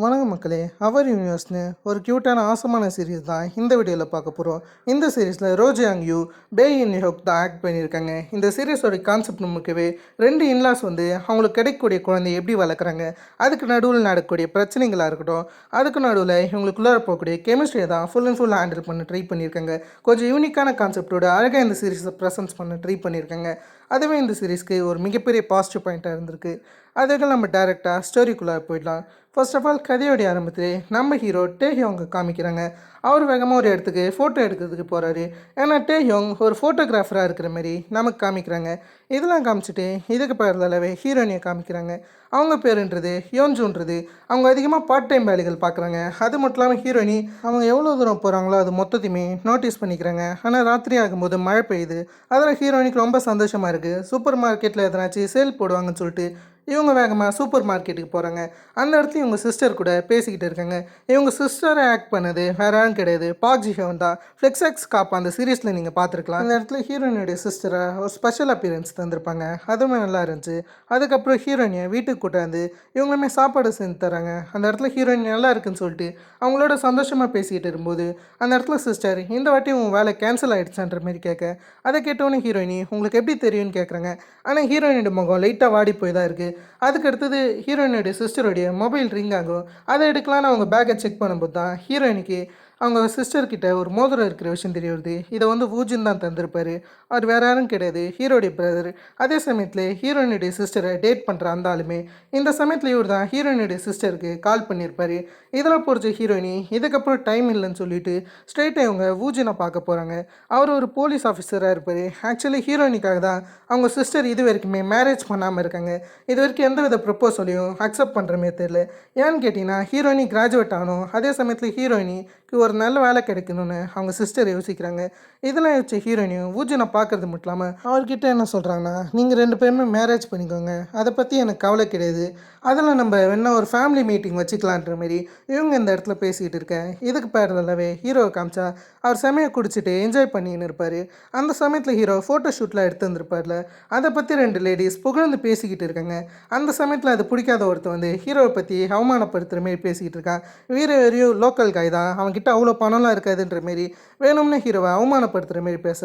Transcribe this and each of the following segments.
வணக்கம் மக்களே. அவர் யூனிவர்ஸ்னு ஒரு க்யூட்டான ஆசமான சீரிஸ் தான் இந்த வீடியோவில் பார்க்க போகிறோம். இந்த சீரீஸில் ரோஜே அங் யூ, பே இன் ஹோக் தான் ஆக்ட் பண்ணியிருக்காங்க. இந்த சீரீஸோட கான்செப்ட் நமக்குவே 2 இன்லாஸ் வந்து அவங்களுக்கு கிடைக்கக்கூடிய குழந்தைய எப்படி வளர்க்குறாங்க, அதுக்கு நடுவில் நடக்கக்கூடிய பிரச்சனைகளாக இருக்கட்டும், அதுக்கு நடுவில் இவங்களுக்குள்ளே போகக்கூடிய கெமிஸ்ட்ரியை தான் ஃபுல் அண்ட் ஃபுல் ஹேண்டில் பண்ண ட்ரை பண்ணியிருக்காங்க. கொஞ்சம் யூனிக்கான கான்செப்டோட அழகாக இந்த சீரீஸை ப்ரெசன்ஸ் பண்ண ட்ரை பண்ணியிருக்காங்க. அதுவே இந்த சீரீஸ்க்கு ஒரு மிகப்பெரிய பாசிட்டிவ் பாயிண்ட்டாக இருந்திருக்கு. அதுக்கு நம்ம டேரெக்டாக ஸ்டோரிக்குள்ளே போயிடலாம். ஃபர்ஸ்ட் ஆஃப் ஆல் கதையோடைய ஆரம்பத்திலே நம்ம ஹீரோ டேஹியோங்க காமிக்கிறாங்க. அவர் வேகமாக ஒரு இடத்துக்கு ஃபோட்டோ எடுக்கிறதுக்கு போகிறாரு. ஏன்னா டேஹியோங் ஒரு ஃபோட்டோகிராஃபராக இருக்கிற மாதிரி நமக்கு காமிக்கிறாங்க. இதெல்லாம் காமிச்சிட்டு இதுக்கு பேர்தளவே ஹீரோயினியை காமிக்கிறாங்க. அவங்க பேருன்றது யோன்ஜுன்றது. அவங்க அதிகமாக பார்ட் டைம் வேலைகள் பார்க்குறாங்க. அது மட்டும் இல்லாமல் ஹீரோயினி அவங்க எவ்வளோ தூரம் போகிறாங்களோ அது மொத்தத்தையுமே நோட்டீஸ் பண்ணிக்கிறாங்க. ஆனால் ராத்திரி ஆகும்போது மழை பெய்யுது. அதில் ஹீரோயினிக்கு ரொம்ப சந்தோஷமாக இருக்குது. சூப்பர் மார்க்கெட்டில் எதனாச்சும் சேல் போடுவாங்கன்னு சொல்லிட்டு இவங்க வேகமாக சூப்பர் மார்க்கெட்டுக்கு போகிறாங்க. அந்த இடத்துல இவங்க சிஸ்டர் கூட பேசிக்கிட்டு இருக்காங்க. இவங்க சிஸ்டரை ஆக்ட் பண்ணது வேற யாரும் கிடையாது, பாக் ஜிஹோன் தான். ஃப்ளெக்ஸாக்ஸ் காப் அந்த சீரீஸில் நீங்கள் பார்த்துருக்கலாம். அந்த இடத்துல ஹீரோயினுடைய சிஸ்டரை ஒரு ஸ்பெஷல் அப்பியரன்ஸ் தந்திருப்பாங்க. அதுவுமே நல்லா இருந்துச்சு. அதுக்கப்புறம் ஹீரோயினியை வீட்டுக்கு கூட்டாந்து இவங்களுமே சாப்பாடு செஞ்சு தராங்க. அந்த இடத்துல ஹீரோயின் நல்லா இருக்குன்னு சொல்லிட்டு அவங்களோட சந்தோஷமாக பேசிக்கிட்டு இருக்கும்போது அந்த இடத்துல சிஸ்டர் இந்த வாட்டி உன் வேலை கேன்சல் ஆகிடுச்சான்ற மாதிரி கேட்க, அதை கேட்டோன்னே ஹீரோயினி உங்களுக்கு எப்படி தெரியும்னு கேட்குறாங்க. ஆனால் ஹீரோயினோட முகம் லைட்டாக வாடி போய் தான் இருக்குது. அதுக்கு அடுத்தது ஹீரோயினுடைய சிஸ்டருடைய மொபைல் ரிங் ஆகும். அதை எடுக்கலான்னு அவங்க பேக்கை செக் பண்ணும்போது தான் ஹீரோயினுக்கு அவங்க சிஸ்டர்கிட்ட ஒரு மோதிரம் இருக்கிற விஷயம் தெரிய வருது. இதை வந்து வூஜின் தான் தந்திருப்பார். அவர் வேறு யாரும் கிடையாது, ஹீரோடைய பிரதர். அதே சமயத்தில் ஹீரோயினுடைய சிஸ்டரை டேட் பண்ணுற அந்த ஆளுமே இந்த சமயத்தில் இவர் தான் ஹீரோயினுடைய சிஸ்டருக்கு கால் பண்ணியிருப்பார். இதில் பொறுத்த ஹீரோயினி இதுக்கப்புறம் டைம் இல்லைன்னு சொல்லிட்டு ஸ்ட்ரெயிட்டாக இவங்க வூஜினை பார்க்க போகிறாங்க. அவர் ஒரு போலீஸ் ஆஃபீஸராக இருப்பார். ஆக்சுவலி ஹீரோயினிக்காக தான் அவங்க சிஸ்டர் இது வரைக்குமே மேரேஜ் பண்ணாமல் இருக்காங்க. இது வரைக்கும் எந்தவித ப்ரப்போசலையும் அக்செப்ட் பண்ணுற மாரி தெரியல. ஏன்னு கேட்டிங்கன்னா ஹீரோயினி கிராஜுவேட் ஆகணும், அதே சமயத்தில் ஹீரோயினிக்கு ஒரு நல்ல வேலை கிடைக்கணும்னு அவங்க சிஸ்டர் யோசிக்கிறாங்க. இதெல்லாம் யோசிச்சு ஹீரோயினியும் வூஜனை பார்க்குறது மட்டும் இல்லாமல் அவர்கிட்ட என்ன சொல்கிறாங்கன்னா, நீங்கள் 2 பேருமே மேரேஜ் பண்ணிக்கோங்க, அதை பற்றி எனக்கு கவலை கிடையாது, அதில் நம்ம வேணா ஒரு ஃபேமிலி மீட்டிங் வச்சுக்கலான்ற மாரி இவங்க இந்த இடத்துல பேசிக்கிட்டு இருக்கேன். இதுக்கு பேரளவே ஹீரோவை காமிச்சா அவர் செமையை குடிச்சிட்டு என்ஜாய் பண்ணின்னு இருப்பார். அந்த சமயத்தில் ஹீரோ ஃபோட்டோ ஷூட்லாம் எடுத்து வந்திருப்பார்ல, அதை பற்றி 2 லேடிஸ் புகழ்ந்து பேசிக்கிட்டு இருக்காங்க. அந்த சமயத்தில் அது பிடிக்காத ஒருத்தர் வந்து ஹீரோவை பற்றி அவமானப்படுத்துகிற மாரி பேசிக்கிட்டு இருக்கான். வெறியும் லோக்கல் காய் தான், அவன்கிட்ட அவ்வளோ பணம்லாம் இருக்காதுன்ற மாரி வேணும்னே ஹீரோவை அவமானப்படுத்துகிற மாரி பேச,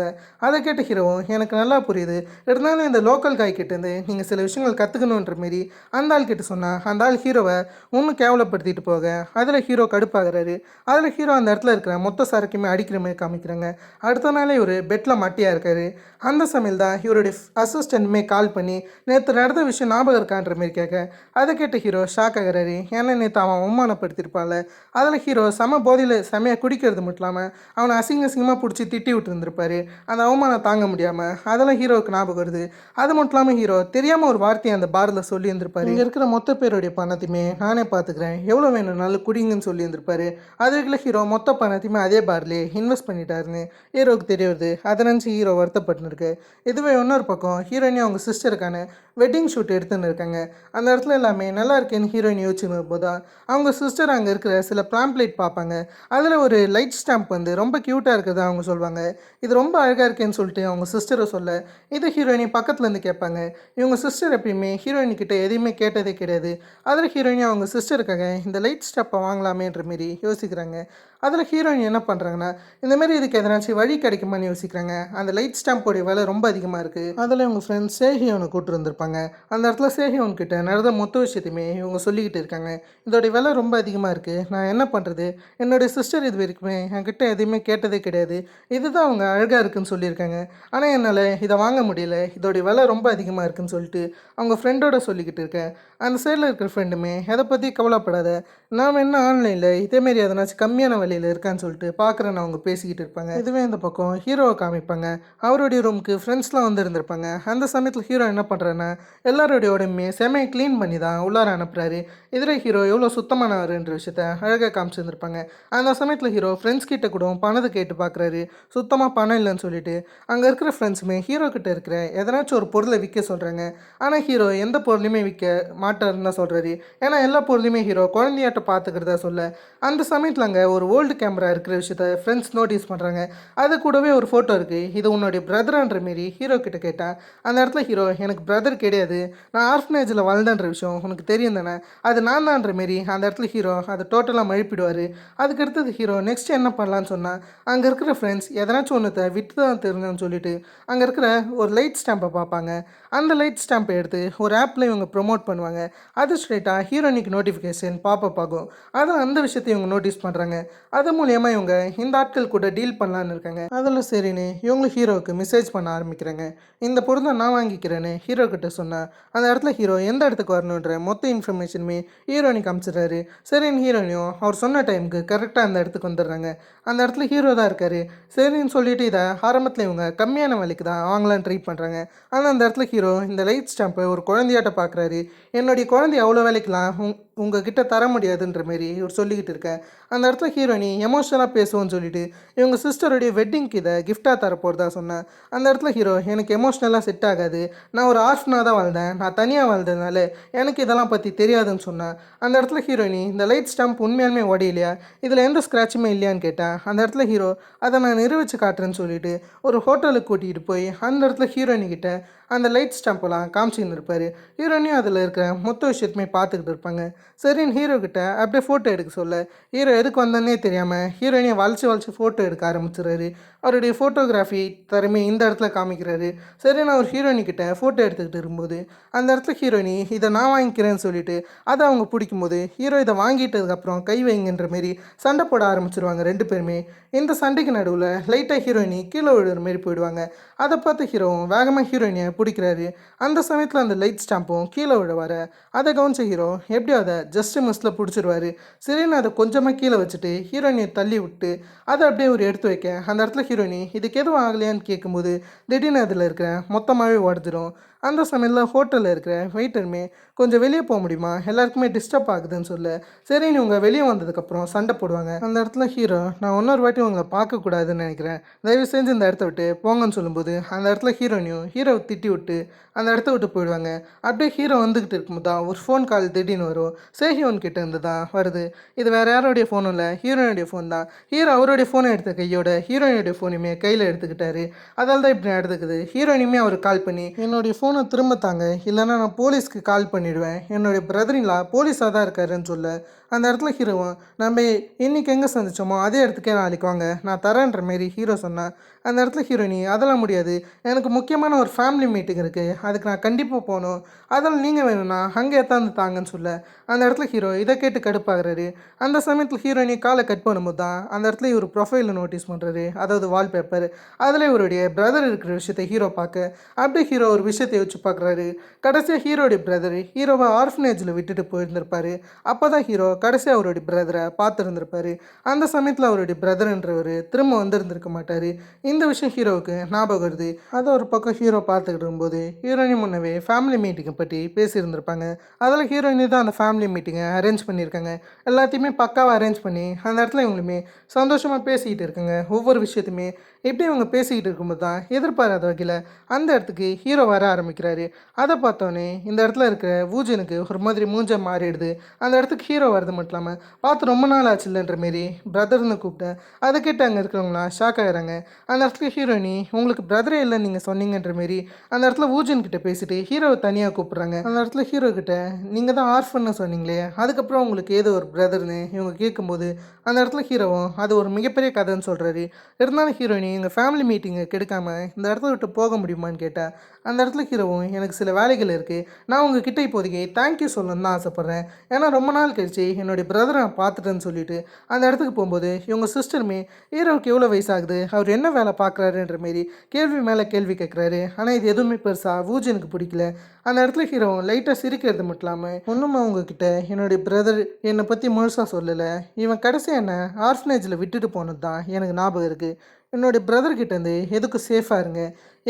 அதை கேட்ட ஹீரோவும் எனக்கு நல்லா புரியுது, இருந்தாலும் இந்த லோக்கல் காய் கிட்டேருந்து நீங்கள் சில விஷயங்கள் கற்றுக்கணுன்ற மாரி அந்த ஆள் கிட்ட சொன்னால் அந்த ஆள் ஹீரோவை இன்னும் கேவலப்படுத்திட்டு போக அதில் ஹீரோ கடுப்பாகிறாரு. அதில் ஹீரோ அந்த இடத்துல இருக்கிற மொத்த சரக்குமே அடிக்கிற மாதிரி காமிக்கிறாங்க. அடுத்த நாளே இவர் பெட்டில் மட்டியாக இருக்கார். அந்த சமையல் தான் இவருடைய அசிஸ்டண்ட்டுமே கால் பண்ணி நேற்று நடந்த விஷயம் ஞாபகம் இருக்கான்ற மாரி கேட்க, அதை கேட்ட ஹீரோ ஷாக் ஆகிறாரு. ஏன்னா நேற்று அவன் அவமானப்படுத்திருப்பாள். அதில் ஹீரோ செம போதையில் செமையாக குடிக்கிறது மட்டும் இல்லாமல் அவனை அசிங்கமாக பிடிச்சி திட்டி விட்டுருந்துருப்பார். அந்த அவமானம் தாங்க முடியாமல் அதெல்லாம் ஹீரோவுக்கு ஞாபகம் வருது. அது மட்டும் இல்லாமல் ஹீரோ தெரியாமல் ஒரு வார்த்தையை அந்த பாரில் சொல்லி இருந்திருப்பாரு, இங்கே இருக்கிற மொத்த பேருடைய பணத்தையுமே நானே பார்த்துக்கிறேன், எவ்வளோ வேணும்னாலும் குடிங்கன்னு சொல்லி இருந்திருப்பாரு. அதுக்குள்ள ஹீரோ மொத்த பணத்தையுமே அதே பார்லேயே இன்வெஸ்ட் பண்ணிட்டாருன்னு ஹீரோவுக்கு தெரிய வருது. அதை நினச்சி ஹீரோ வருத்தப்பட்டுருக்கு. இதுவே இன்னொரு பக்கம் ஹீரோயினி அவங்க சிஸ்டருக்கான வெட்டிங் ஷூட் எடுத்துன்னு இருக்காங்க. அந்த இடத்துல எல்லாமே நல்லா இருக்கேன்னு ஹீரோயின் யோசிச்சு போதுதான் அவங்க சிஸ்டர் அங்கே இருக்கிற சில பிளாம்ப்ளேட் பார்ப்பாங்க. அதில் ஒரு லைட் ஸ்டாம்ப் வந்து ரொம்ப க்யூட்டாக இருக்கிறதா அவங்க சொல்லுவாங்க. இது ரொம்ப அழகாக இருக்கேன்னு சொல்லிட்டு அவங்க சிஸ்டரை சொல்ல, இது ஹீரோயினி பக்கத்துலேருந்து கேட்பாங்க. இவங்க சிஸ்டர் எப்பயுமே ஹீரோயினிக்கிட்ட எதையுமே கேட்டதே கிடையாது. அதில் ஹீரோயினி அவங்க சிஸ்டருக்காக இந்த லைட் ஸ்டாப்பை வாங்கலாமேன்ற மாரி யோசிக்கிறாங்க. அதில் ஹீரோயின் என்ன பண்ணுறாங்கன்னா, இந்தமாரி இதுக்கு எதனாச்சும் வழி கிடைக்குமான்னு யோசிக்கிறாங்க. அந்த லைட் ஸ்டாம்போடைய விலை ரொம்ப அதிகமாக இருக்குது. அதில் இவங்க ஃப்ரெண்ட்ஸ் சேஹியோனை கூப்பிட்டு வந்திருப்பாங்க. அந்த இடத்துல சேஹியோன் கிட்ட நடந்த மொத்த விஷயத்தையுமே இவங்க சொல்லிக்கிட்டு இருக்காங்க. இதோடைய விலை ரொம்ப அதிகமாக இருக்குது, நான் என்ன பண்ணுறது, என்னுடைய சிஸ்டர் இது வரைக்குமே என்கிட்ட எதுவுமே கேட்டதே கிடையாது, இதுதான் அவங்க அழகாக இருக்குதுன்னு சொல்லியிருக்காங்க, ஆனால் என்னால் இதை வாங்க முடியல, இதோடைய விலை ரொம்ப அதிகமாக இருக்குதுன்னு சொல்லிட்டு அவங்க ஃப்ரெண்டோட சொல்லிக்கிட்டு இருக்கேன். அந்த சைடில் இருக்கிற ஃப்ரெண்டுமே எதை பற்றி கவலைப்படாத, நான் வேணா ஆன்லைனில் இதேமாரி எதனாச்சும் கம்மியான வழியில் இருக்கான்னு சொல்லிட்டு பார்க்குறேன்னு அவங்க பேசிக்கிட்டு இருப்பாங்க. இதுவே இந்த பக்கம் ஹீரோவை காமிப்பாங்க. அவருடைய ரூமுக்கு ஃப்ரெண்ட்ஸ்லாம் வந்துருந்துருப்பாங்க. அந்த சமயத்தில் ஹீரோ என்ன பண்ணுறேன்னா எல்லாரோடைய உடம்புமே செமையை க்ளீன் பண்ணி தான் உள்ளார அனுப்புகிறாரு. இதில் ஹீரோ எவ்வளோ சுத்தமானவருன்ற விஷயத்த அழகாக காமிச்சிருந்துருப்பாங்க. அந்த அந்த சமயத்தில் ஹீரோ ஃப்ரெண்ட்ஸ் கிட்ட கூட பணத்தை கேட்டு பார்க்குறாரு. சுத்தமாக பணம் இல்லைன்னு சொல்லிட்டு அங்கே இருக்கிற ஃப்ரெண்ட்ஸுமே ஹீரோ கிட்ட இருக்கிற எதனாச்சும் ஒரு பொருளை விற்க சொல்கிறாங்க. ஆனால் ஹீரோ எந்த பொருளையுமே விற்க மாட்டாருன்னு தான் சொல்கிறாரு. ஏன்னா எல்லா பொருளையுமே ஹீரோ குழந்தையாட்ட பார்த்துக்கிறதா சொல்ல அந்த சமயத்தில் அங்கே ஒரு ஓல்டு கேமரா இருக்கிற விஷயத்த ஃப்ரெண்ட்ஸ் நோட்டீஸ் பண்ணுறாங்க. அது கூடவே ஒரு ஃபோட்டோ இருக்குது. இது உன்னுடைய பிரதர்ன்ற மாரி ஹீரோ கிட்ட கேட்டால் அந்த இடத்துல ஹீரோ எனக்கு பிரதர் கிடையாது, நான் ஆர்ஃபனேஜில் வளர்ந்தன்ற விஷயம் உனக்கு தெரியும் தானே, அது நான் தான்ற மாரி அந்த இடத்துல ஹீரோ அதை டோட்டலாக மழுப்பிடுவார். அதுக்கடுத்தது ஹீரோ நெக்ஸ்ட் என்ன பண்ணலான்னு சொன்னால் அங்கே இருக்கிற ஃப்ரெண்ட்ஸ் எதனாச்சும் ஒன்றத்தை விட்டு தான் தெரிஞ்சோன்னு சொல்லிட்டு அங்கே இருக்கிற ஒரு லைட் ஸ்டாம்பை பார்ப்பாங்க. அந்த லைட் ஸ்டாம்பை எடுத்து ஒரு ஆப்பில் இவங்க ப்ரொமோட் பண்ணுவாங்க. அது ஸ்ட்ரெயிட்டாக ஹீரோனிக்கு நோட்டிஃபிகேஷன் பாப்பப் ஆகும். அதான் அந்த விஷயத்தை இவங்க நோட்டீஸ் பண்ணுறாங்க. அது மூலியமாக இவங்க இந்த ஆட்கள் கூட டீல் பண்ணலான்னு இருக்காங்க. அதில் சரின்னு இவங்க ஹீரோவுக்கு மெசேஜ் பண்ண ஆரம்பிக்கிறாங்க. இந்த பொருளை நான் வாங்கிக்கிறேன்னு ஹீரோ கிட்ட சொன்னேன். அந்த இடத்துல ஹீரோ எந்த இடத்துக்கு வரணுன்ற மொத்த இன்ஃபர்மேஷனுமே ஹீரோனிக்கு அனுப்பிச்சிடுறாரு. சரின்னு ஹீரோனியும் அவர் சொன்ன டைமுக்கு கரெக்டாக அந்த இடத்துக்கு வந்துடுறாங்க. அந்த இடத்துல ஹீரோ தான் இருக்காரு. சரின்னு சொல்லிட்டு இதை ஆரம்பத்தில் இவங்க கம்மியான விலைக்கு தான் வாங்கலான்னு ட்ரை பண்ணுறாங்க. ஆனால் அந்த இடத்துல ஹீரோ இந்த லைட் ஸ்டாம்பை ஒரு குழந்தையாட்ட பார்க்குறாரு. என்னுடைய குழந்தை அவ்வளோ வேலைக்கெலாம் உங்ககிட்ட தர முடியாதுன்ற மாரி இவர் சொல்லிக்கிட்டு இருக்கேன். அந்த இடத்துல ஹீரோனி எமோஷனலாக பேசுவோன்னு சொல்லிட்டு இவங்க சிஸ்டருடைய வெட்டிங்க்கு இதை கிஃப்டாக தரப்போகிறதா சொன்னேன். அந்த இடத்துல ஹீரோ எனக்கு எமோஷ்னலாக செட் ஆகாது, நான் ஒரு ஆர்ஃபனாக தான் வாழ்ந்தேன், நான் தனியாக வாழ்ந்ததுனால எனக்கு இதெல்லாம் பற்றி தெரியாதுன்னு சொன்னேன். அந்த இடத்துல ஹீரோயினி இந்த லைட் ஸ்டாம்ப் உண்மையாலுமே உடையிலையா, இதில் எந்த ஸ்க்ராட்சுமே இல்லையான்னு கேட்டேன். அந்த இடத்துல ஹீரோ அதை நான் நிரூபித்து காட்டுறேன்னு சொல்லிட்டு ஒரு ஹோட்டலுக்கு கூட்டிகிட்டு போய் அந்த இடத்துல ஹீரோயினி கிட்ட அந்த லைட் ஸ்டாம்பெல்லாம் காமிச்சின்னு இருப்பார். ஹீரோயினியும் அதில் இருக்கிற மொத்த விஷயத்துமே பார்த்துக்கிட்டு இருப்பாங்க. சரின்னு ஹீரோ கிட்ட அப்படியே ஃபோட்டோ எடுக்க சொல்ல ஹீரோ எதுக்கு வந்தோன்னே தெரியாமல் ஹீரோயினியை வளைச்சி ஃபோட்டோ எடுக்க ஆரம்பிச்சிடுறாரு. அவருடைய ஃபோட்டோகிராஃபி திறமை இந்த இடத்துல காமிக்கிறாரு. சரின்னு அவர் ஹீரோயினிக்கிட்ட ஃபோட்டோ எடுத்துக்கிட்டு இருக்கும்போது அந்த இடத்துல ஹீரோயினி இதை நான் வாங்கிக்கிறேன்னு சொல்லிட்டு அதை அவங்க பிடிக்கும்போது ஹீரோ இதை வாங்கிட்டதுக்கப்புறம் கை வைங்கன்ற மாரி சண்டை போட ஆரம்பிச்சிருவாங்க ரெண்டு பேருமே. இந்த சண்டைக்கு நடுவில் லைட்டாக ஹீரோயினி கீழே விழுற மாரி போயிடுவாங்க. அதை பார்த்து ஹீரோவும் வேகமாக ஹீரோயினியை பிடிக்கிறாரு. அந்த சமயத்தில் அந்த லைட் ஸ்டாம்பும் கீழே விழ வர அதை கவனிச்ச ஹீரோ எப்படியோ அதை ஜஸ்ட் மிஸ்ஸில் பிடிச்சிருவாரு. சரின்னு அதை கொஞ்சமாக கீழே வச்சுட்டு ஹீரோயினியை தள்ளி விட்டு அதை அப்படியே ஒரு எடுத்து வைக்க அந்த இடத்துல ஹீரோயினி இதுக்கு எதுவும் ஆகலையான்னு கேட்கும்போது திடீர்னு அதில் இருக்கிற மொத்தமாகவே உடஞ்சிரும். அந்த சமயத்தில் ஹோட்டலில் இருக்கிற வெயிட்டருமே கொஞ்சம் வெளியே போக முடியுமா, எல்லாருக்குமே டிஸ்டர்ப் ஆகுதுன்னு சொல்ல சரின்னு இவங்க வெளியே வந்ததுக்கப்புறம் சண்டை போடுவாங்க. அந்த இடத்துல ஹீரோ நான் இன்னொரு வாட்டி உங்களை பார்க்கக்கூடாதுன்னு நினைக்கிறேன், தயவு செஞ்சு இந்த இடத்த விட்டு போங்கன்னு சொல்லும்போது அந்த இடத்துல ஹீரோனியும் ஹீரோவை திட்டி விட்டு அந்த இடத்த விட்டு போயிடுவாங்க. அப்படியே ஹீரோ வந்துக்கிட்டு இருக்கும்போது தான் ஒரு ஃபோன் கால் திடீர்னு வரும். சேஹியோன் கிட்ட இருந்து தான் வருது. இது வேறு யாரோடைய ஃபோனும் இல்லை, ஹீரோனுடைய ஃபோன் தான். ஹீரோ அவருடைய ஃபோனை எடுத்த கையோட ஹீரோயினுடைய ஃபோனையுமே கையில் எடுத்துக்கிட்டாரு. அதால் தான் இப்படி நடந்துக்குது. ஹீரோயினுமே அவருக்கு கால் பண்ணி என்னுடைய ஃபோனை திரும்ப தாங்க, இல்லைன்னா நான் போலீஸ்க்கு கால் பண்ணிவிடுவேன், என்னுடைய பிரதரின்லா போலீஸாக தான் இருக்காருன்னு சொல்ல அந்த இடத்துல ஹீரோவும் நம்ம இன்றைக்கி எங்கே சந்திச்சோமோ அதே இடத்துக்கே நாளைக்கு வாங்க நான் தரேன்ற மாரி ஹீரோ சொன்னேன். அந்த இடத்துல ஹீரோயினி அதெல்லாம் முடியாது, எனக்கு முக்கியமான ஒரு ஃபேமிலி மீட்டிங் இருக்குது, அதுக்கு நான் கண்டிப்பாக போகணும், அதெல்லாம் நீங்கள் வேணும்னா அங்கே எத்தாந்து தாங்கன்னு சொல்ல அந்த இடத்துல ஹீரோ இதை கேட்டு கடுப்பாகிறாரு. அந்த சமயத்தில் ஹீரோயினி காலை கட் பண்ணும்போது தான் அந்த இடத்துல இவர் ப்ரொஃபைலில் நோட்டீஸ் பண்ணுறாரு, அதாவது வால்பேப்பர். அதில் இவருடைய பிரதர் இருக்கிற விஷயத்தை ஹீரோ பார்க்க அப்படியே ஹீரோ ஒரு விஷயத்தை வச்சு பார்க்குறாரு. கடைசியாக ஹீரோடைய பிரதர் ஹீரோவை ஆர்ஃபனேஜில் விட்டுட்டு போயிருந்திருப்பார். அப்போ தான் ஹீரோ கடைசியாக அவருடைய பிரதரை பார்த்துருந்துருப்பார். அந்த சமயத்தில் அவருடைய பிரதர்ன்றவர் திரும்ப வந்திருந்திருக்க மாட்டார். இந்த விஷயம் ஹீரோவுக்கு ஞாபகம் வருது. அதை ஒரு பக்கம் ஹீரோ பார்த்துக்கிட்டு இருக்கும்போது ஹீரோயினி முன்னவே ஃபேமிலி மீட்டிங்கை பற்றி பேசியிருந்திருப்பாங்க. அதில் ஹீரோயினி தான் அந்த ஃபேமிலி மீட்டிங்கை அரேஞ்ச் பண்ணியிருக்காங்க. எல்லாத்தையுமே பக்காவாக அரேஞ்ச் பண்ணி அந்த இடத்துல இவங்களுமே சந்தோஷமாக பேசிக்கிட்டு இருக்காங்க. ஒவ்வொரு விஷயத்தையுமே இப்படி இவங்க பேசிக்கிட்டு இருக்கும்போது தான் எதிர்பாராத வகையில் அந்த இடத்துக்கு ஹீரோ வர ஆரம்பிக்கிறாரு. அதை பார்த்தோன்னே இந்த இடத்துல இருக்கிற வூஜனுக்கு ஒரு மாதிரி மூஞ்ச மாறிடுது. அந்த இடத்துக்கு ஹீரோ வரது மட்டும் இல்லாமல் பார்த்து ரொம்ப நாள் ஆச்சு இல்லைன்ற மாரி பிரதர்னு கூப்பிட்டேன். அதை கேட்டு அங்கே இருக்கிறவங்களாம் ஷாக் ஆகிறாங்க. அந்த இடத்துல ஹீரோயினி உங்களுக்கு பிரதரே இல்லைன்னு நீங்கள் சொன்னீங்கன்ற மாரி அந்த இடத்துல வூஜன் கிட்ட பேசிட்டு ஹீரோவை தனியாக கூப்பிட்றாங்க. அந்த இடத்துல ஹீரோ கிட்ட நீங்கள் தான் ஆர்ஃபன்னு சொன்னீங்களே, அதுக்கப்புறம் உங்களுக்கு ஏதோ ஒரு பிரதர்னு இவங்க கேட்கும்போது அந்த இடத்துல ஹீரோவும் அது ஒரு மிகப்பெரிய கதைன்னு சொல்கிறாரு. இருந்தாலும் ஹீரோயினி எங்கள் ஃபேமிலி மீட்டிங்கை கெடுக்காமல் இந்த இடத்த விட்டு போக முடியுமான்னு கேட்டால் அந்த இடத்துல ஹீரோவும் எனக்கு சில வேலைகள் இருக்குது, நான் உங்ககிட்ட இப்போதைக்கு தேங்க்யூ சொல்லணும்னு தான் ஆசைப்பட்றேன், ஏன்னா ரொம்ப நாள் கழிச்சு என்னுடைய பிரதரை நான் பார்த்துட்டேன்னு சொல்லிட்டு அந்த இடத்துக்கு போகும்போது இவங்க சிஸ்டருமே ஹீரோவுக்கு எவ்வளோ வயசாகுது, அவர் என்ன வேலை பார்க்குறாருன்ற மாரி கேள்வி மேலே கேள்வி கேட்குறாரு. ஆனால் இது எதுவுமே பெருசாக வூஜனுக்கு பிடிக்கல. அந்த இடத்துல ஹீரோ லைட்டாக சிரிக்கிறது மட்டும் இல்லாமல் ஒன்றும் அவங்கக்கிட்ட என்னுடைய பிரதர் என்னை பற்றி முழுசாக சொல்லலை, இவன் கடைசியாக என்ன ஆர்ஃபனேஜில் விட்டுட்டு போனது தான் எனக்கு ஞாபகம் இருக்குது, என்னுடைய பிரதர்கிட்டேருந்து எதுக்கும் சேஃபாக இருங்க.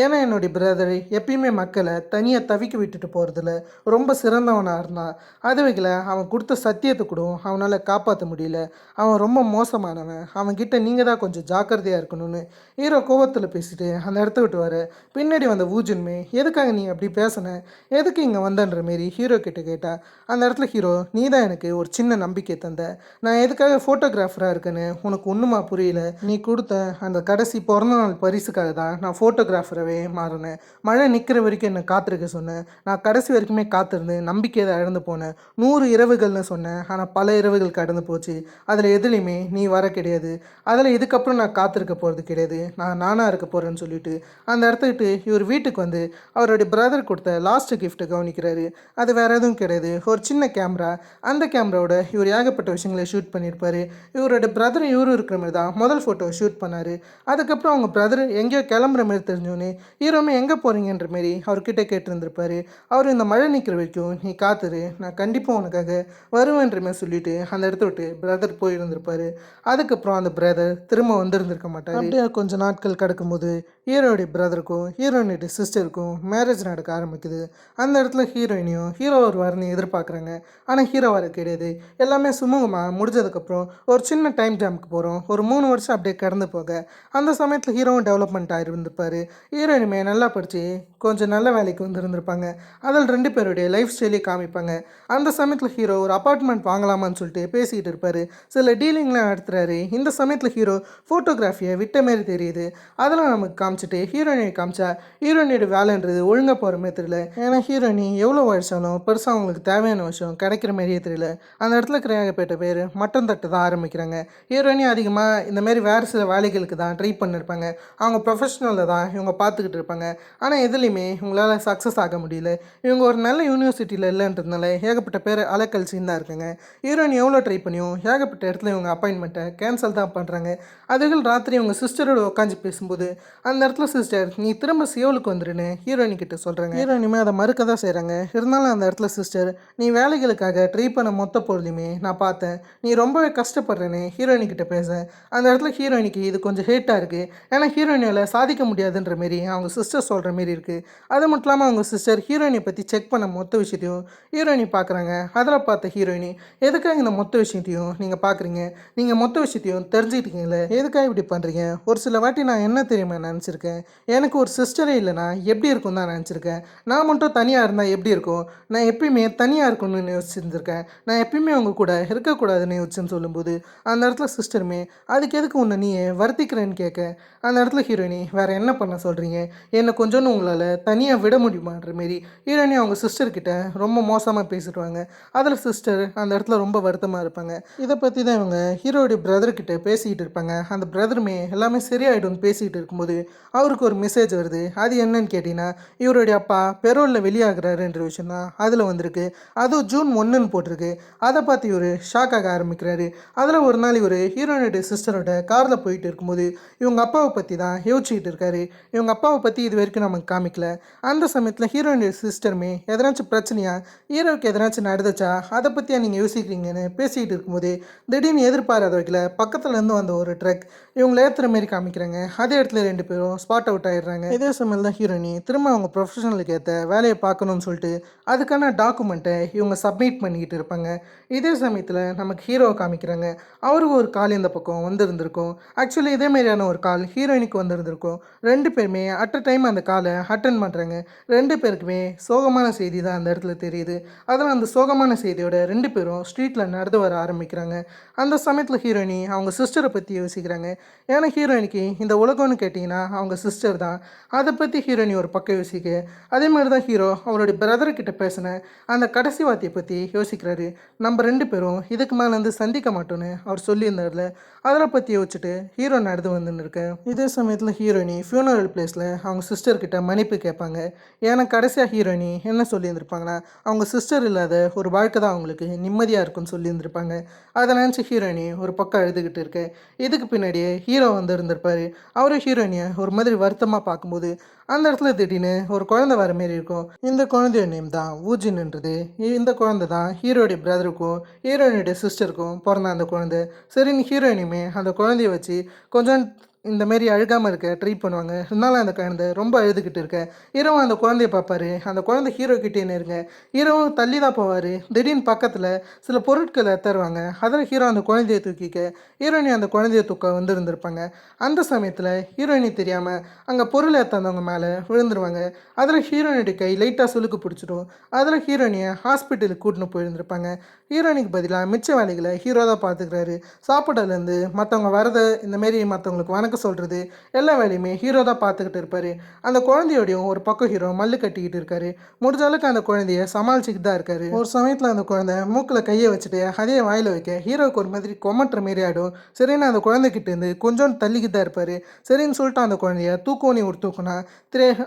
ஏன்னா என்னுடைய பிரதர் எப்பயுமே மக்களை தனியாக தவிக்க விட்டுட்டு போகிறதுல ரொம்ப சிறந்தவனாக இருந்தான். அதுவைகளை அவன் கொடுத்த சத்தியத்தை கூட அவனால் காப்பாற்ற முடியல. அவன் ரொம்ப மோசமானவன். அவன்கிட்ட நீங்கள் தான் கொஞ்சம் ஜாக்கிரதையாக இருக்கணும்னு ஹீரோ கோவத்தில் பேசிட்டு அந்த இடத்த விட்டு வர பின்னாடி வந்த ஊஜுன்மே எதுக்காக நீ அப்படி பேசின, எதுக்கு இங்கே வந்தன்ற மாரி ஹீரோ கிட்ட கேட்டா. அந்த இடத்துல ஹீரோ, நீ தான் எனக்கு ஒரு சின்ன நம்பிக்கை தந்த, நான் எதுக்காக ஃபோட்டோகிராஃபராக இருக்கேன்னு உனக்கு ஒன்றுமா புரியல. நீ கொடுத்த அந்த கடைசி பிறந்தநாள் பரிசுக்காக தான் நான் ஃபோட்டோகிராஃபராகவே மாறினேன். மழை நிற்கிற வரைக்கும் என்னை காத்திருக்க சொன்னேன். நான் கடைசி வரைக்குமே காத்திருந்து நம்பிக்கையை தான் இழந்து போனேன். 100 இரவுகள்னு சொன்னேன், ஆனால் பல இரவுகள் கடந்து போச்சு. அதில் எதுலேயுமே நீ வர கிடையாது. அதில் இதுக்கப்புறம் நான் காத்திருக்க போகிறது கிடையாது, நான் நானாக இருக்க போகிறேன்னு சொல்லிட்டு அந்த இடத்துக்கிட்டு இவர் வீட்டுக்கு வந்து அவருடைய பிரதர் கொடுத்த லாஸ்ட் கிஃப்ட்டை கவனிக்கிறாரு. அது வேறு எதுவும் கிடையாது, ஒரு சின்ன கேமரா. அந்த கேமராவோட இவர் ஏகப்பட்ட விஷயங்களை ஷூட் பண்ணியிருப்பார். இவரோட பிரதர் இவரும் இருக்கிற மாதிரி தான் முதல் ஃபோட்டோ ஷூட் பண்ணார். அதுக்கப்புறம் அவங்க பிரதர் எங்கேயோ கிளம்புற மாதிரி தெரிஞ்சோன்னே ஹீரோமே எங்கே போகிறீங்கன்ற மாரி அவர்கிட்ட கேட்டிருந்திருப்பார். அவர் இந்த மழை நிற்கிற வரைக்கும் நீ காத்துரு, நான் கண்டிப்பாக உனக்காக வருவேன்ற மாதிரி சொல்லிட்டு அந்த இடத்த விட்டு பிரதர் போயிருந்திருப்பார். அதுக்கப்புறம் அந்த பிரதர் திரும்ப வந்திருந்திருக்க மாட்டார். அப்படியே கொஞ்சம் நாட்கள் கிடக்கும்போது ஹீரோடைய பிரதருக்கும் ஹீரோயினுடைய சிஸ்டருக்கும் மேரேஜ் நடக்க ஆரம்பிக்குது. அந்த இடத்துல ஹீரோயினையும் ஹீரோ வருவார்னு எதிர்பார்க்குறாங்க. ஆனால் ஹீரோ வர கிடையாது. எல்லாமே சுமூகமாக முடிஞ்சதுக்கப்புறம் ஒரு சின்ன டைம் ஜாம்க்கு போகிறோம். ஒரு 3 வருஷம் அப்படியே கடந்து போக அந்த சமயத்தில் ஹீரோவும் டெவலப்மெண்ட் ஆகிருந்திருப்பார். ஹீரோயினுமே நல்லா படித்து கொஞ்சம் நல்ல வேலைக்கு வந்துருந்துருப்பாங்க. அதில் 2 பேருடைய லைஃப் ஸ்டைலே காமிப்பாங்க. அந்த சமயத்தில் ஹீரோ ஒரு அப்பார்ட்மெண்ட் வாங்கலாமான்னு சொல்லிட்டு பேசிக்கிட்டு இருப்பார். சில டீலிங்லாம் நடத்துகிறாரு. இந்த சமயத்தில் ஹீரோ ஃபோட்டோகிராஃபியை விட்ட மாரி தெரியுது. அதெல்லாம் நமக்கு காமிச்சிட்டு ஹீரோயினை காமிச்சா ஹீரோயினோட வேலைன்றது ஒழுங்காக போகிற மாதிரி தெரியல. ஏன்னா ஹீரோயினி எவ்வளோ வயசாலும் பெருசாக அவங்களுக்கு தேவையான விஷயம் கிடைக்கிற மாதிரியே தெரியல. அந்த இடத்துல இருக்கிற ஏகப்பட்ட பேர் மட்டம் தட்டு தான் ஆரம்பிக்கிறாங்க. ஹீரோயினி அதிகமாக இந்த மாதிரி வேறு சில வேலைகளுக்கு தான் ட்ரை பண்ணியிருப்பாங்க. அவங்க ப்ரொஃபஷனலில் தான் இவங்க பார்த்துக்கிட்டு இருப்பாங்க. ஆனால் எதுலேயுமே இவங்களால் சக்ஸஸ் ஆக முடியல. இவங்க ஒரு நல்ல யூனிவர்சிட்டியில் இல்லைன்றதுனால ஏகப்பட்ட பேர் அலைக்கழிச்சின்னு தான் இருக்காங்க. ஹீரோயின் எவ்வளோ ட்ரை பண்ணியும் ஏகப்பட்ட இடத்துல இவங்க அப்பாயின்மெண்ட்டை கேன்சல் தான் பண்ணுறாங்க. அதுகள் ராத்திரி இவங்க சிஸ்டரோட உட்காந்து பேசும்போது அந்த இடத்துல சிஸ்டர் நீ திரும்ப சியோலுக்கு வந்துருன்னு ஹீரோயின் கிட்ட சொல்கிறாங்க. ஹீரோயினுமே அதை மறுக்க தான் செய்கிறாங்க. இருந்தாலும் அந்த இடத்துல சிஸ்டர், நீ வேலைகளுக்காக ட்ரை பண்ண மொத்த பொருளையுமே நான் பார்த்தேன், நீ ரொம்பவே கஷ்டப்படுறேன்னு ஹீரோயினிக்கிட்ட பேச அந்த இடத்துல ஹீரோயினிக்கு இது கொஞ்சம் ஹேட்டாக இருக்குது. ஏன்னா ஹீரோயினால் சாதிக்க முடியாதுன்ற மாரி அவங்க சிஸ்டர் சொல்கிற மாரி இருக்குது. அது மட்டும் இல்லாமல் அவங்க சிஸ்டர் ஹீரோயினை பற்றி செக் பண்ண மொத்த விஷயத்தையும் ஹீரோயினி பார்க்குறாங்க. அதில் பார்த்த ஹீரோயினி, எதுக்காக இந்த மொத்த விஷயத்தையும் நீங்கள் பார்க்குறீங்க, நீங்கள் மொத்த விஷயத்தையும் தெரிஞ்சுக்கிட்டீங்களே, எதுக்காக இப்படி பண்ணுறீங்க? ஒரு சில வாட்டி நான் என்ன தெரியுமா நினச்சிருக்கேன், எனக்கு ஒரு சிஸ்டரே இல்லைனா எப்படி இருக்கும் தான் நினச்சிருக்கேன். நான் மட்டும் தனியாக இருந்தால் எப்படி இருக்கும், நான் எப்பயுமே தனியாக இருக்கணும்னு யோசிச்சிருந்துருக்கேன், நான் எப்பயுமே அவங்க கூட இருக்கக்கூடாதுன்னு யோசிச்சுன்னு சொல்லும்போது அந்த இடத்துல சிஸ்டருமே, அதுக்கு எதுக்கு உன்னை நீ வருத்திக்கிறேன்னு கேட்க அந்த இடத்துல ஹீரோயினி, வேறு என்ன பண்ண சொல்கிறீங்க, என்னை கொஞ்சோன்னு உங்களால் தனியாக விட முடியுமான்ற மாரி ஹீரோயினி அவங்க சிஸ்டர்கிட்ட ரொம்ப மோசமாக பேசிடுவாங்க. அதில் சிஸ்டர் அந்த இடத்துல ரொம்ப வருத்தமாக இருப்பாங்க. இதை பற்றி தான் இவங்க ஹீரோடைய பிரதர்கிட்ட பேசிக்கிட்டு இருப்பாங்க. அந்த பிரதருமே எல்லாமே சரியாயிடும்னு பேசிக்கிட்டு இருக்கும்போது அவருக்கு ஒரு மெசேஜ் வருது. அது என்னன்னு கேட்டிங்கன்னா, இவருடைய அப்பா பெரோலில் வெளியாகிறாருன்ற விஷயம் தான் அதில் வந்திருக்கு. அதுவும் ஜூன் 1ன்னு போட்டிருக்கு. அதை பார்த்து இவர் ஷாக் ஆக ஆரம்பிக்கிறாரு. அதில் ஒரு நாள் இவர் ஹீரோயினுடைய சிஸ்டரோட காரில் போயிட்டு இருக்கும்போது இவங்க அப்பாவை பற்றி தான் யோசிச்சுக்கிட்டு இருக்காரு. இவங்க அப்பாவை பற்றி இது வரைக்கும் நமக்கு காமிக்கல. அந்த சமயத்தில் ஹீரோயினுடைய சிஸ்டருமே எதனாச்சும் பிரச்சனையா, ஹீரோவுக்கு எதனாச்சும் நடந்துச்சா, அதை பற்றியா நீங்கள் யோசிக்கிறீங்கன்னு பேசிக்கிட்டு இருக்கும்போது திடீர்னு எதிர்பாராத வகையில் பக்கத்துலேருந்து வந்த ஒரு ட்ரக் இவங்களை ஏற்றுற மாரி காமிக்கிறாங்க. அதே இடத்துல 2 பேரும் ஸ்பாட் அவுட் ஆகிடுறாங்க. இதே சமயம் தான் ஹீரோயினி திரும்ப அவங்க ப்ரொஃபஷனலுக்கு ஏற்ற வேலையை பார்க்கணும்னு சொல்லிட்டு அதுக்கான டாக்குமெண்ட்டை இவங்க சப்மிட் பண்ணிக்கிட்டு இருப்பாங்க. இதே சமயத்தில் நமக்கு ஹீரோவை காமிக்கிறாங்க. அவருக்கு ஒரு கால் இந்த பக்கம் வந்திருந்திருக்கும். ஆக்சுவலி இதே மாதிரியான ஒரு கால் ஹீரோயினுக்கு வந்திருந்திருக்கும். 2 பேருமே அட் அ டைம் அந்த காலை அட்டன் பண்ணுறாங்க. 2 பேருக்குமே சோகமான செய்தி தான் அந்த இடத்துல தெரியுது. அதில் அந்த சோகமான செய்தியோட 2 பேரும் ஸ்ட்ரீட்டில் நடந்து வர ஆரம்பிக்கிறாங்க. அந்த சமயத்தில் ஹீரோயினி அவங்க சிஸ்டரை பற்றி யோசிக்கிறாங்க. ஏன்னா ஹீரோயினிக்கு இந்த உலகம்னு கேட்டிங்கன்னா அவங்க சிஸ்டர் தான். அதை பற்றி ஹீரோயினி ஒரு பக்கம் யோசிக்க, அதே மாதிரி தான் ஹீரோ அவருடைய பிரதர்கிட்ட பேசின அந்த கடைசி வார்த்தையை பற்றி யோசிக்கிறாரு. நம்ம 2 பேரும் இதுக்கு மேலே வந்து சந்திக்க மாட்டோன்னு அவர் சொல்லியிருந்தார்ல, அதில் பற்றி யோசிச்சுட்டு ஹீரோ நடந்து வந்துன்னு இருக்கேன். இதே சமயத்தில் ஹீரோயினி ஃபியூனரல் பிளேஸில் அவங்க சிஸ்டர்கிட்ட மன்னிப்பு கேட்பாங்க. ஏன்னா கடைசியாக ஹீரோயினி என்ன சொல்லியிருந்திருப்பாங்கன்னா, அவங்க சிஸ்டர் இல்லாத ஒரு வாழ்க்கை தான் அவங்களுக்கு நிம்மதியாக இருக்குன்னு சொல்லியிருந்திருப்பாங்க. அதை நினச்சி ஹீரோயினி ஒரு பக்கம் எழுதுகிட்டு இருக்கு. இதுக்கு பின்னாடியே ஹீரோ வந்து இருந்திருப்பார். அவரும் ஹீரோயினியை ஒரு மாதிரி வருத்தமாக பார்க்கும்போது அந்த இடத்துல திடீர்னு ஒரு குழந்தை வர மாரி இருக்கும். இந்த குழந்தையோட நேம் தான் ஊஜின்ன்றது. இந்த குழந்தை தான் ஹீரோடைய பிரதருக்கும் ஹீரோயினுடைய சிஸ்டருக்கும் பிறந்த அந்த குழந்தை. சரின்னு ஹீரோயினுமே அந்த குழந்தைய வச்சு கொஞ்சம் இந்த மாரி அழுகாமல் இருக்க ட்ரை பண்ணுவாங்க. இருந்தாலும் அந்த குழந்தை ரொம்ப அழுதுகிட்டு இருக்க. ஹீரோவும் அந்த குழந்தைய பார்ப்பாரு. அந்த குழந்தை ஹீரோ கிட்டயே நெருங்க. ஹீரோவும் தள்ளி தான் போவார். திடீர்னு பக்கத்தில் சில பொருட்களை தருவாங்க. அதில் ஹீரோ அந்த குழந்தைய தூக்கிக்க ஹீரோயினி அந்த குழந்தைய தூக்க வந்திருந்திருப்பாங்க. அந்த சமயத்தில் ஹீரோயினி தெரியாமல் அங்கே பொருள் ஏற்றந்தவங்க மேலே விழுந்துருவாங்க. அதில் ஹீரோயினுடைய கை லைட்டாக சுளுக்கு பிடிச்சிடும். அதில் ஹீரோயினியை ஹாஸ்பிட்டலுக்கு கூட்டின்னு போயிருந்திருப்பாங்க. ஹீரோயினிக்கு பதிலாக மிச்ச வேலைகளை ஹீரோ தான் பார்த்துக்கிறாரு. சாப்பிடலேருந்து மற்றவங்க வரதை இந்தமாரி மற்றவங்களுக்கு வணக்கம் சொல்கிறது எல்லா வேலையுமே ஹீரோ தான் பார்த்துக்கிட்டு இருப்பார். அந்த குழந்தையோடையும் ஒரு பக்கம் ஹீரோ மல்லு கட்டிக்கிட்டு இருக்காரு. முடிஞ்ச அளவுக்கு அந்த குழந்தைய சமாளிச்சுக்கிட்டு தான் இருக்காரு. ஒரு சமயத்தில் அந்த குழந்தை மூக்கில் கையை வச்சுட்டு அதே வாயில் வைக்க ஹீரோவுக்கு ஒரு மாதிரி கொமட்டுற மாரி ஆகிடும். சரின்னு அந்த குழந்தைகிட்டேருந்து கொஞ்சம் தள்ளிக்கிட்டு தான் இருப்பார். சரின்னு சொல்லிட்டு அந்த குழந்தைய தூக்கோனி ஒரு தூக்குனா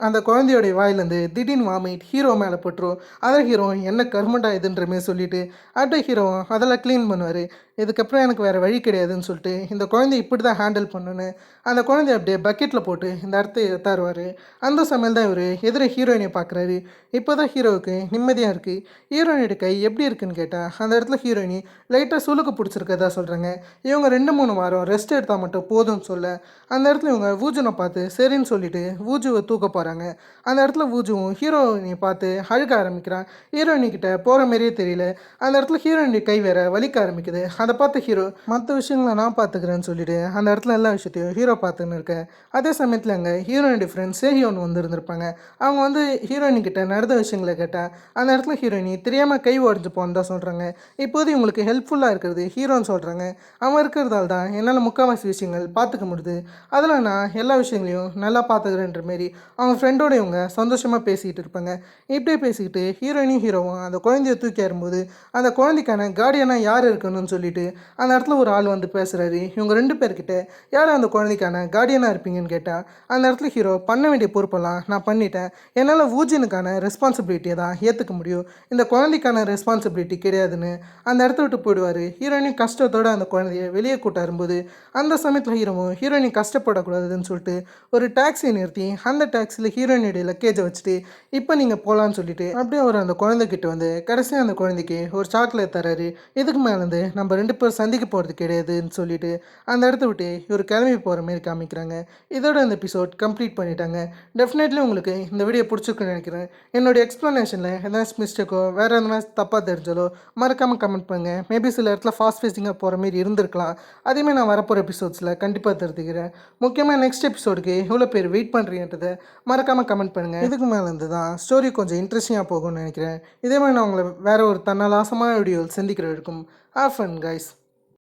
அந்த குழந்தையோடைய வாயிலேருந்து திடீர்னு வாமிட் ஹீரோ மேலே போட்டுரும். அதை ஹீரோ என்ன கர்மண்டா இதுன்ற மாரி சொல்லிட்டு அப்படியே ஹீரோ அதெல்லாம் க்ளீன் பண்ணுவார். இதுக்கப்புறம் எனக்கு வேறு வழி கிடையாதுன்னு சொல்லிட்டு இந்த குழந்தைய இப்படி தான் ஹேண்டில் பண்ணணுன்னு அந்த குழந்தைய அப்படியே பக்கெட்டில் போட்டு இந்த இடத்த தருவார். அந்த சமையல் தான் இவர் எதிர ஹீரோயினை பார்க்குறாரு. இப்போ தான் ஹீரோவுக்கு நிம்மதியாக இருக்குது. ஹீரோயினோட கை எப்படி இருக்குன்னு கேட்டால் அந்த இடத்துல ஹீரோயினி லைட்டாக சுளுக்கு பிடிச்சிருக்கதா சொல்கிறாங்க. இவங்க 2-3 வாரம் ரெஸ்ட் எடுத்தால் மட்டும் போதும்னு சொல்ல அந்த இடத்துல இவங்க வூஜுனை பார்த்து சரின்னு சொல்லிட்டு வூஜுவை தூக்க போகிறாங்க. அந்த இடத்துல வூஜுவும் ஹீரோயினியை பார்த்து அழுக ஆரம்பிக்கிறான். ஹீரோயினிக்கிட்ட போகிற மாதிரியே தெரியல. அந்த இடத்துல ஹீரோயினுடைய கை வேற வலிக்க ஆரம்பிக்குது. அதை பார்த்து ஹீரோ மற்ற விஷயங்களை நான் பார்த்துக்கிறேன்னு சொல்லிட்டு அந்த இடத்துல எல்லா விஷயத்தையும் ஹீரோ பார்த்துன்னு இருக்கேன். அதே சமயத்தில் அங்கே ஹீரோயினுடைய ஃப்ரெண்ட் சேஹியோன் வந்துருந்துருப்பாங்க. அவங்க வந்து ஹீரோயினிக்கிட்ட நடந்த விஷயங்களை கேட்டால் அந்த இடத்துல ஹீரோயினி தெரியாமல் கை உடஞ்சி போன்னு தான் சொல்கிறாங்க. இப்போது இவங்களுக்கு ஹெல்ப்ஃபுல்லாக இருக்கிறது ஹீரோன்னு சொல்கிறாங்க. அவன் இருக்கிறதால தான் என்னால் முக்கால்வாசி விஷயங்கள் பார்த்துக்க முடியுது. அதில் நான் எல்லா விஷயங்களையும் நல்லா பார்த்துக்கிறேன்ற மாரி அவங்க ஃப்ரெண்டோட இவங்க சந்தோஷமாக பேசிக்கிட்டு இருப்பாங்க. இப்படியே பேசிக்கிட்டு ஹீரோயினும் ஹீரோவும் அந்த குழந்தைய தூக்கி ஏறும்போது அந்த குழந்தைக்கான கார்டியனாக யார் இருக்கணும்னு சொல்லிட்டு அந்த இடத்துல ஒரு ஆள் வந்து பேசுகிறாரு. இவங்க 2 பேர்கிட்ட யார் அந்த குழந்தைக்கான கார்டியனாக இருப்பீங்கன்னு கேட்டால் அந்த இடத்துல ஹீரோ பண்ண வேண்டிய பொறுப்பெல்லாம் நான் பண்ணிட்டேன். என்னால் வூஜனுக்கான ரெஸ்பான்சிபிலிட்டியை தான் ஏற்றுக்க முடியும். இந்த குழந்தைக்கான ரெஸ்பான்சிபிலிட்டி கிடையாதுன்னு அந்த இடத்த விட்டு போயிடுவார். ஹீரோயினி கஷ்டத்தோடு அந்த குழந்தைய வெளியே கூட்டாரும்போது அந்த சமயத்தில் ஹீரோவும் ஹீரோயினி கஷ்டப்படக்கூடாதுன்னு சொல்லிட்டு ஒரு டாக்ஸியை நிறுத்தி அந்த டாக்ஸியில் ஹீரோயினுடைய லக்கேஜை வச்சுட்டு இப்போ நீங்கள் போகலான்னு சொல்லிட்டு அப்படியே அவர் அந்த குழந்தைகிட்ட வந்து கடைசியாக அந்த குழந்தைக்கு ஒரு சாக்லேட் தராரு. இதுக்கு மேலேருந்து நம்ம 2 பேர் சந்திக்க போகிறது கிடையாதுன்னு சொல்லிட்டு அந்த இடத்த விட்டு இவர் கிளம்பி போகிற மாரி காமிக்கிறாங்க. இதோட இந்த எபிசோட் கம்ப்ளீட் பண்ணிட்டாங்க. டெஃபினெட்லி உங்களுக்கு இந்த வீடியோ பிடிச்சிருக்குன்னு நினைக்கிறேன். என்னுடைய எக்ஸ்ப்ளனேஷனில் எதனா மிஸ்டேக்கோ வேறு எதனா தப்பாக தெரிஞ்சாலோ மறக்காமல் கமெண்ட் பண்ணுங்கள். மேபி சில இடத்துல ஃபாஸ்ட் ஃபேஸிங்காக போகிற மாரி இருந்திருக்கலாம். அதேமாதிரி நான் வரப்போகிற எபிசோட்ஸில் கண்டிப்பாக தெரிஞ்சுக்கிறேன். முக்கியமாக நெக்ஸ்ட் எபிசோடுக்கு எவ்வளோ பேர் வெயிட் பண்ணுறீங்கன்றதை மறக்காமல் கமெண்ட் பண்ணுங்கள். இதுக்கு மேலேருந்து தான் ஸ்டோரி கொஞ்சம் இன்ட்ரெஸ்டிங்காக போகும்னு நினைக்கிறேன். இதே மாதிரி நான் உங்களை வேறு ஒரு தன்னலாசமான வீடியோ சந்திக்கிற இருக்கும். Have fun guys.